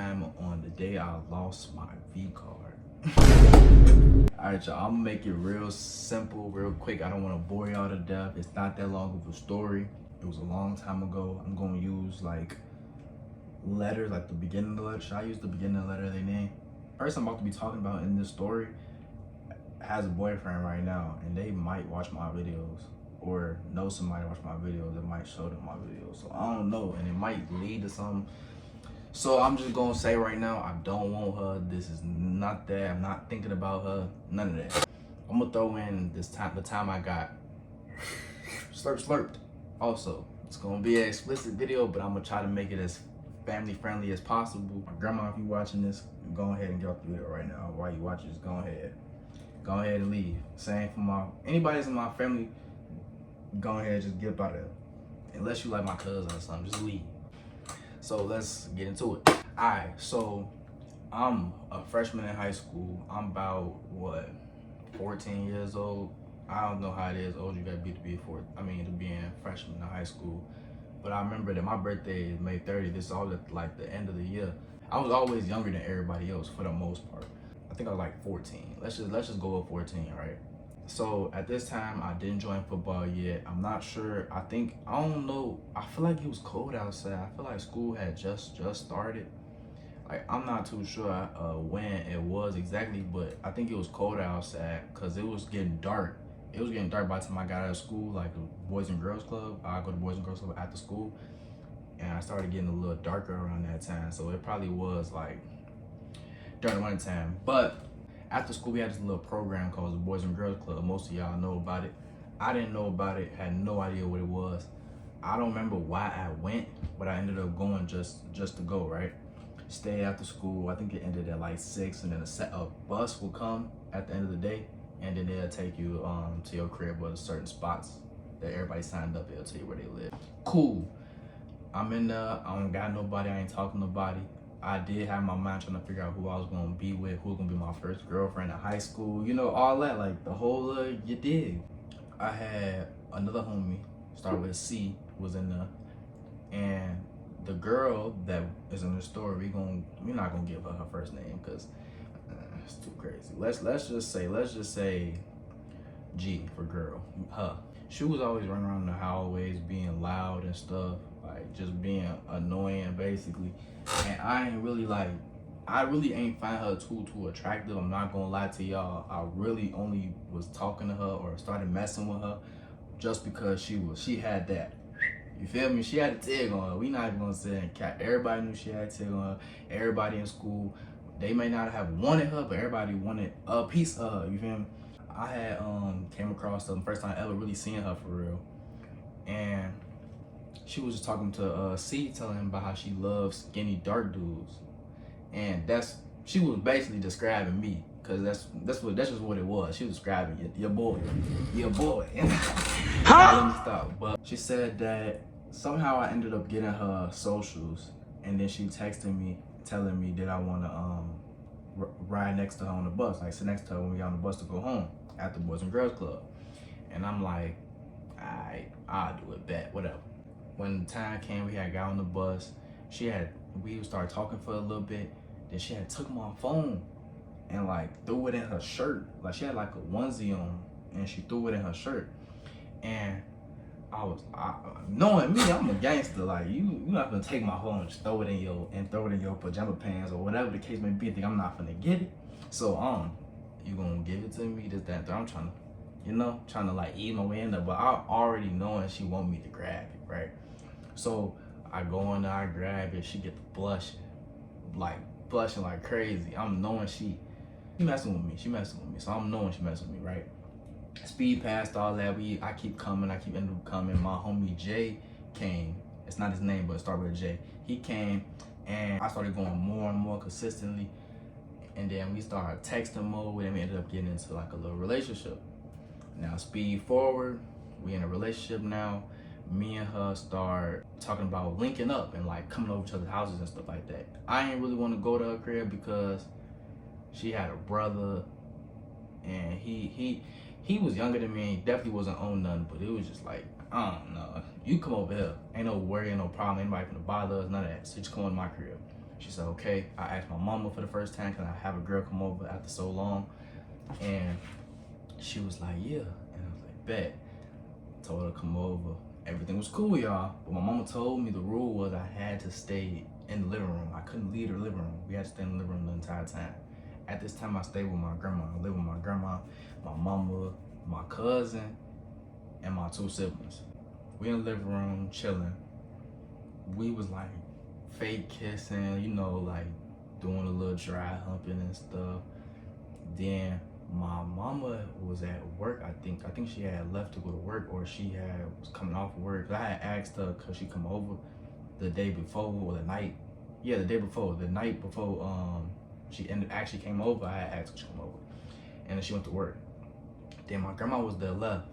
time on the day I lost my V card. Alright, y'all, I'm gonna make it real simple, real quick. I don't want to bore y'all to death. It's not that long of a story. It was a long time ago. I'm gonna use like letters, like the beginning of the letter. Should I use the beginning of the letter of their name? Person I'm about to be talking about in this story has a boyfriend right now, and they might watch my videos or know somebody watch my videos that might show them my videos. So I don't know, and it might lead to something. So I'm just gonna say right now, I don't want her. This is not that. I'm not thinking about her. None of that. I'm gonna throw in the time I got slurped. Also, it's gonna be an explicit video, but I'm gonna try to make it as family friendly as possible. My grandma, if you watching this, go ahead and get off the video right now. While you watch this, go ahead and leave. Same for anybody that's in my family. Go ahead, just get out of there. Unless you like my cousin or something, just leave. So let's get into it. Alright, so I'm a freshman in high school. I'm about 14 years old. I don't know how it is old you gotta be to be to be in freshman in high school. But I remember that my birthday is May 30th. This is all at like the end of the year. I was always younger than everybody else for the most part. I think I was like 14. Let's just go with 14, right? So at this time, I didn't join football yet. I'm not sure. I don't know. I feel like it was cold outside. I feel like school had just started. Like, I'm not too sure when it was exactly, but I think it was cold outside because it was getting dark. It was getting dark by the time I got out of school, like the Boys and Girls Club. I go to Boys and Girls Club after school, and I started getting a little darker around that time. So it probably was like during the winter time. But after school, we had this little program called the Boys and Girls Club. Most of y'all know about it. I didn't know about it, had no idea what it was. I don't remember why I went, but I ended up going just to go, right? Stay after school. I think it ended at like 6, and then a bus will come at the end of the day, and then they'll take you to your crib or certain spots that everybody signed up. They'll tell you where they live. Cool. I'm in there. I don't got nobody. I ain't talking to nobody. I did have my mind trying to figure out who I was gonna be with, who was gonna be my first girlfriend in high school, you know, all that, like the whole you dig. I had another homie, started with a C, was in there, and the girl that is in the story, we're not gonna give her her first name because it's too crazy. Let's just say G for girl, her. She was always running around the hallways being loud and stuff, like just being annoying basically. And I really ain't find her too attractive. I'm not gonna lie to y'all. I really only was talking to her or started messing with her just because she had that. You feel me? She had a tag on her. We not even gonna say and cat. Everybody knew she had a tag on her. Everybody in school, they may not have wanted her, but everybody wanted a piece of her. You feel me? I had came across the first time ever really seeing her for real, and she was just talking to C, telling him about how she loves skinny dark dudes, and she was basically describing me, cause that's just what it was. She was describing your boy. Huh? Let me stop. But she said that somehow I ended up getting her socials, and then she texted me telling me that I want to ride next to her on the bus, like sit next to her when we got on the bus to go home after Boys and Girls Club. And I'm like, I'll do it, bet, whatever. When the time came, we had got on the bus. We started talking for a little bit. Then she had took my phone and like threw it in her shirt. Like she had like a onesie on, and she threw it in her shirt. And knowing me, I'm a gangster. Like you not gonna take my phone and just throw it in your pajama pants or whatever the case may be. Think I'm not gonna get it. So you gonna give it to me? This, that, I'm trying to like ease my way in there. But I already knowing she want me to grab it, right? So I go in there, I grab it. She get the blushing like crazy. I'm knowing she messing with me. So I'm knowing she messing with me, right? Speed past all that. I keep ending up coming. My homie Jay came. It's not his name, but it started with a J. He came, and I started going more and more consistently. And then we started texting more, and we ended up getting into like a little relationship. Now, speed forward, we in a relationship now. Me and her start talking about linking up and like coming over to each other's houses and stuff like that. I ain't really want to go to her crib because she had a brother, and he was younger than me. He definitely wasn't on nothing, but it was just like, I don't know. You come over here, ain't no worry, ain't no problem, anybody gonna bother us, none of that. So just come on my crib. She said, okay. I asked my mama for the first time, can I have a girl come over after so long? And she was like, yeah. And I was like, bet. Told her to come over. Everything was cool, y'all. But my mama told me the rule was I had to stay in the living room. I couldn't leave the living room. We had to stay in the living room the entire time. At this time, I stayed with my grandma. I lived with my grandma, my mama, my cousin, and my 2 siblings. We in the living room chilling. We was like fake kissing, you know, like doing a little dry humping and stuff. Then my mama was at work. I think she had left to go to work, or she was coming off work. I had asked her could she come over the day before, or the night. Yeah, the day before. The night before she actually came over, I had asked her to come over. And then she went to work. Then my grandma was there left.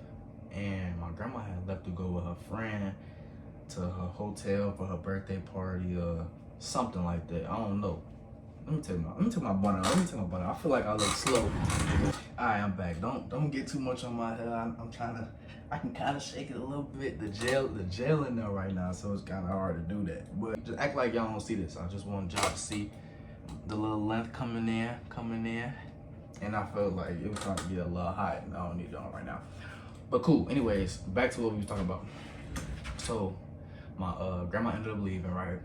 And my grandma had left to go with her friend to her hotel for her birthday party or something like that. I don't know. Let me take my bun out. I feel like I look slow. Alright, I'm back. Don't get too much on my head. I can kind of shake it a little bit. The gel in there right now, so it's kind of hard to do that. But just act like y'all don't see this. I just want y'all to see the little length coming in. And I felt like it was trying to get a little hot, and I don't need it on right now. But cool. Anyways, back to what we was talking about. So my grandma ended up leaving, right?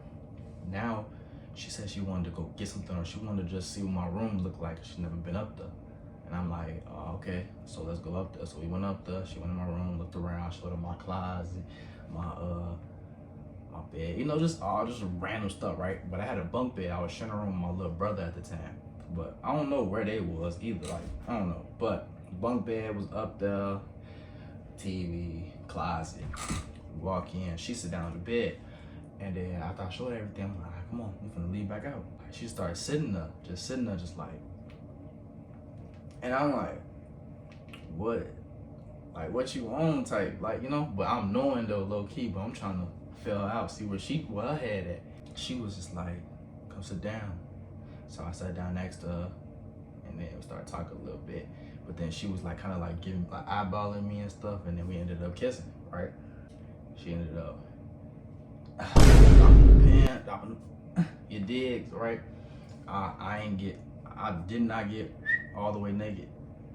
Now she said she wanted to go get something, or she wanted to just see what my room looked like. She'd never been up there. And I'm like, oh, okay, so let's go up there. So we went up there. She went in my room, looked around, showed her my closet, my bed, you know, just random stuff, right? But I had a bunk bed. I was sharing a room with my little brother at the time. But I don't know where they was either. Like, I don't know. But bunk bed was up there, TV, closet. We walk in, she sit down on the bed. And then after I showed her everything, I'm like, come on, we finna leave back out. Like, she started sitting there, just like. And I'm like, what? Like, what you on type? Like, you know, but I'm knowing though, low key, but I'm trying to feel out, see where her head at. She was just like, come sit down. So I sat down next to her, and then we started talking a little bit. But then she was like, kind of like giving, like eyeballing me and stuff, and then we ended up kissing, right? She ended up dropping the pen, you dig, right? I did not get all the way naked.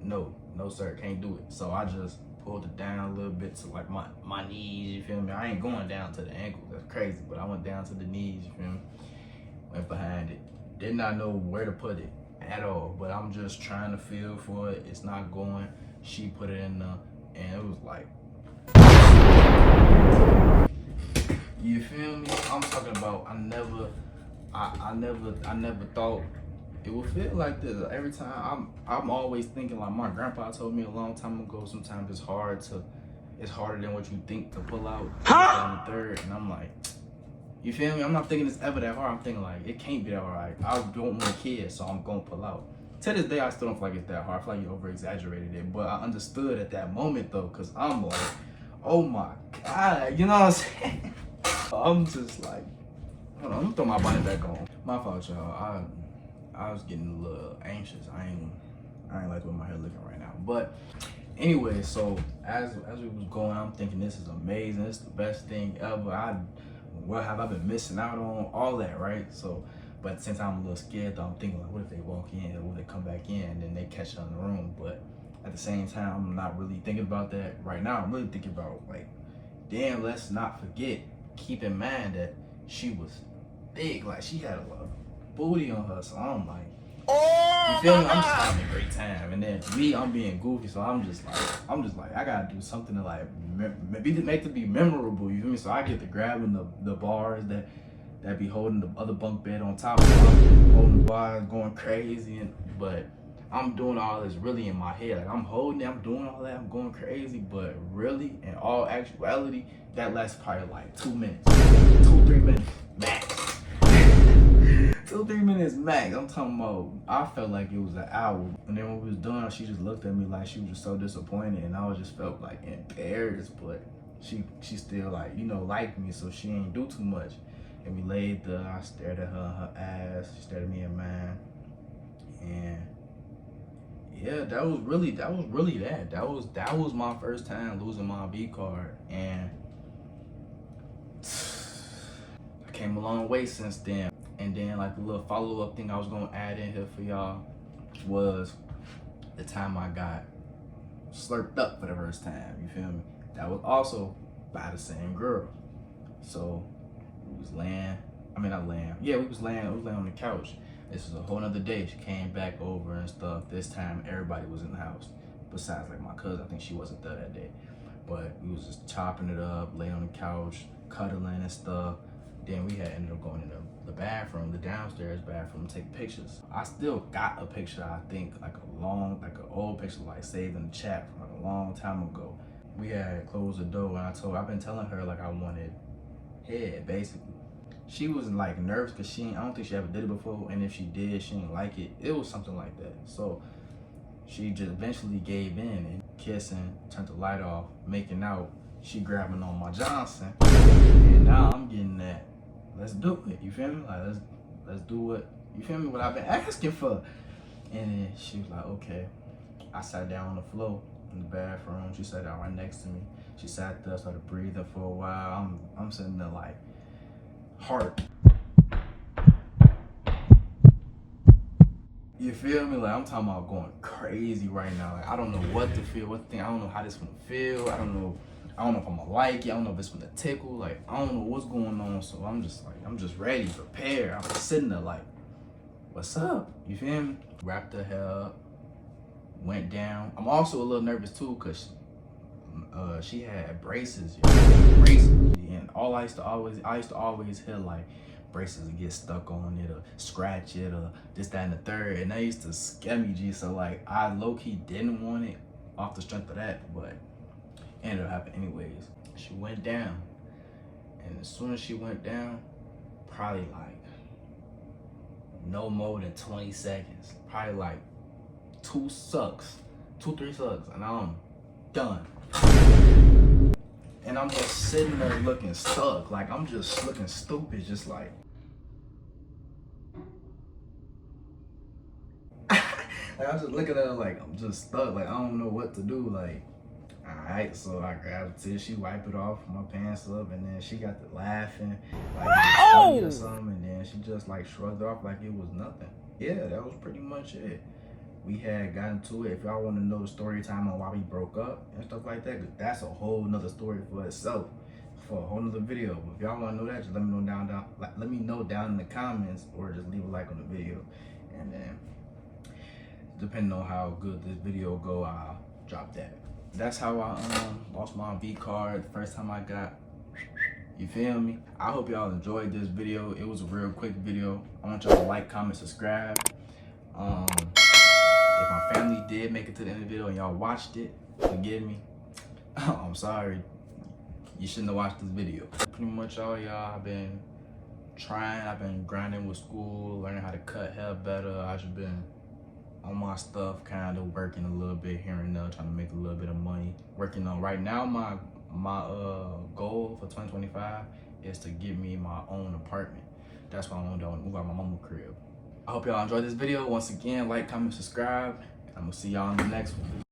No sir, can't do it. So I just pulled it down a little bit to like my knees, you feel me? I ain't going down to the ankles, that's crazy, but I went down to the knees, you feel me? Went behind it. Did not know where to put it at all, but I'm just trying to feel for it. It's not going. She put it in there, and it was like, you feel me? I'm talking about I never thought it would feel like this. Every time I'm always thinking, like my grandpa told me a long time ago, sometimes it's harder than what you think to pull out on the third. And I'm like, you feel me? I'm not thinking it's ever that hard. I'm thinking like it can't be that hard. I don't want kids, so I'm gonna pull out. To this day, I still don't feel like it's that hard. I feel like you over exaggerated it, but I understood at that moment though, cause I'm like, oh my God, you know what I'm saying? I'm just like, hold on, I'm gonna throw my body back on. My fault, y'all. I was getting a little anxious. I ain't like where my hair looking right now. But anyway, so as we was going, I'm thinking this is amazing. This is the best thing ever. What have I been missing out on? All that, right? So, but since I'm a little scared, though, I'm thinking like, what if they walk in, or what if they come back in, and then they catch her in the room? But at the same time, I'm not really thinking about that right now. I'm really thinking about like, damn, let's not forget, keep in mind that she was big, like she had a lot of booty on her. So I'm like, you feel me? I'm just having a great time. And then I'm being goofy, so I'm just like, I gotta do something to like maybe to make it be memorable. You feel me? So I get to grabbing the bars that be holding the other bunk bed on top of me, holding the bars, going crazy. But I'm doing all this really in my head. Like I'm holding it, I'm doing all that, I'm going crazy. But really, in all actuality, that lasts probably like 2 minutes, 2-3 minutes max. 2-3 minutes max. I'm talking about, I felt like it was an hour. And then when we was done, she just looked at me like she was just so disappointed, and I just felt like embarrassed. But she still like, you know, liked me, so she ain't do too much. And we laid there, I stared at her ass, she stared at me and mine. And yeah, that was really that. That was my first time losing my V card, and I came a long way since then. And then like the little follow-up thing I was gonna add in here for y'all was the time I got slurped up for the first time, you feel me? That was also by the same girl. So we was laying, we was laying on the couch. This was a whole nother day. She came back over and stuff. This time everybody was in the house. Besides like my cousin, I think she wasn't there that day. But we was just chopping it up, laying on the couch, cuddling and stuff. Then we had ended up going in the bathroom, the downstairs bathroom, to take pictures. I still got a picture, I think, like an old picture, like saved in the chat from like a long time ago. We had closed the door and I've been telling her like I wanted head, basically. She was like nervous because I don't think she ever did it before, and if she did, she didn't like it. It was something like that. So she just eventually gave in and kissing, turned the light off, making out. She grabbing on my Johnson, and now I'm getting that. Let's do it. You feel me? Like let's do what, you feel me? What I've been asking for. And then she was like, okay. I sat down on the floor in the bathroom. She sat down right next to me. She sat there, started breathing for a while. I'm sitting there like, heart. You feel me? Like I'm talking about going crazy right now. Like I don't know what to feel, what to think. I don't know how this gonna feel. I don't know if I'm gonna like it. I don't know if it's gonna tickle. Like I don't know what's going on. So I'm just ready, prepared. I'm sitting there like, what's up? You feel me? Wrapped her hair up, went down. I'm also a little nervous too, cause she had braces, and I used to always hear like braces would get stuck on it or scratch it or this, that, and the third, and that used to scare me, G. So like I low-key didn't want it off the strength of that, but it ended up happening anyways. She went down, and as soon as she went down, probably like no more than 20 seconds, probably like 3 sucks, and I'm done. And I'm just sitting there looking stuck, like I'm just looking stupid, just like I'm just looking at her like I'm just stuck, like I don't know what to do. Like, alright, so I grabbed a tissue, wipe it off my pants up, and then she got to laughing like it was funny or something, and then she just like shrugged it off like it was nothing. Yeah, that was pretty much it. We had gotten to it. If y'all want to know the story time on why we broke up and stuff like that, that's a whole nother story for itself, for a whole nother video. But if y'all want to know that, just let me know let me know down in the comments, or just leave a like on the video. And then depending on how good this video go, I'll drop that. That's how I lost my V card the first time I got. You feel me? I hope y'all enjoyed this video. It was a real quick video. I want y'all to like, comment, subscribe. If my family did make it to the end of the video and y'all watched it, forgive me. I'm sorry. You shouldn't have watched this video. Pretty much all y'all, I've been grinding with school, learning how to cut hair better. I've just been on my stuff, kind of working a little bit here and there, trying to make a little bit of money. Working on right now, my goal for 2025 is to get me my own apartment. That's why I want to move out of my mama's crib. I hope y'all enjoyed this video. Once again, like, comment, subscribe. I'm gonna see y'all in the next one.